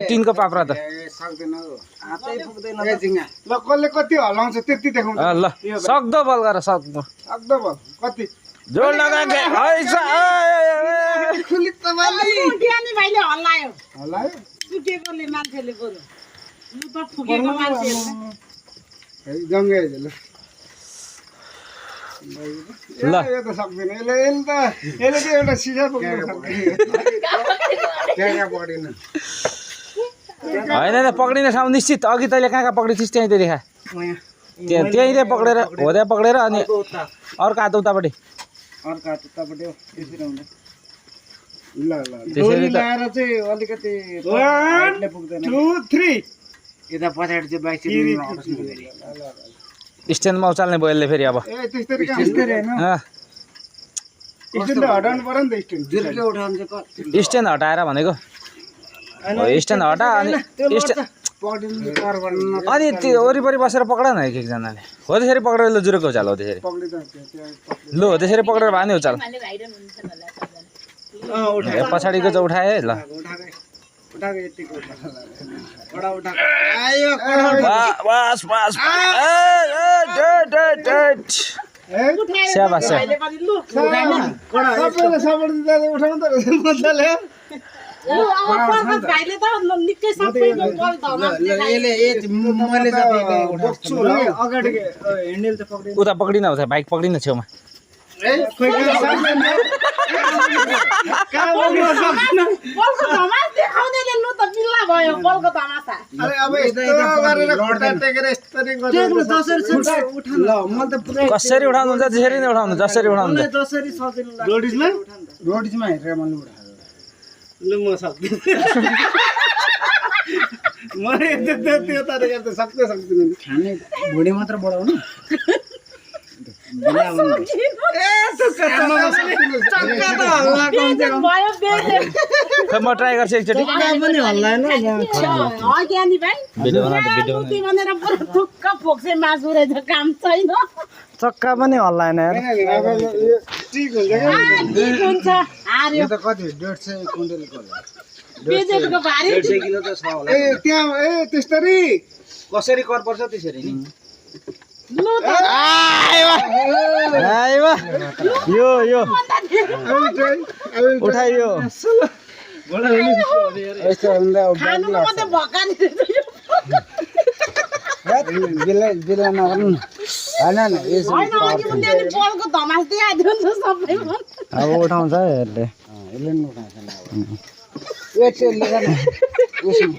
टिनको पाप्रा त सक्दैन हातै पुग्दैन ल कसले कति हलाउँछ त्यति देखाउँछ ल सक्दो बल गर सक्दो बल कति जोड लगा के हैछ खुली त बाली ज्ञानी भाइले हल्लायो हलायो सुकेकोले मान्छेले बरु लु त फुकेको मान्छेले है जङ्गे ल ल यो त सक्दैन यसले त एउटा सिसा पुग्न सक्दैन त्यहाँ पढेन होइन पक्रिने ठाउँ निश्चित अघि तैँले कहाँ पक्रिथिस् त्यहीँ देखा त्यहीँले पक्रेर होदै पक्रेर अनि अर्को हात उतापट्टि अर्को हात उतापट्टि त्यसरी हुन्छ ल ल त्यसरी लाएर चाहिँ अलिकति हाइटले पुग्दैन 1 2 3 यता पछाडि चाहिँ बाइक स्ट्यान्डमा उचाल्ने भयो यसले फेरि अब ए त्यस्तरी हैन स्ट्यान्ड हटाउनु पर्यो नि त स्ट्यान्ड जुर्के उठाउनु चाहिँ स्ट्यान्ड हटाएर भनेको स्ट्यान्ड हटा अनि अनि त्यो वरिपरि बसेर पक्ड न एक एकजनाले हो त्यसरी पक्रेर ल जुरेको उचाल हो त्यसरी लु हो त्यसरी पक्रेर भए नि उचाल पछाडिको चाहिँ उठाए ल बस बस स्याबास उता पक्रिन उता बाइक पक्रिन छेउमा कसरी उठाउनुहुन्छ त्यसरी नै उठाउनु जसरी उठाउनु रोडिसमा हेरेर मैले उठाएको ल म सक्दिन मैले त्यो तरिका त सक्दिन खाने भुँडी मात्र बढाउनु म ट्राई गर्छु एकचोटि चक्का पनि हल्लाएन कति 150 क्विन्टलको त्यहाँ त्यस्तरी कसरी कर पर्छ त्यसरी नि यो उठाइयो बिला नगर्नु अब उठाउँछ यसले यसले उठाउँछ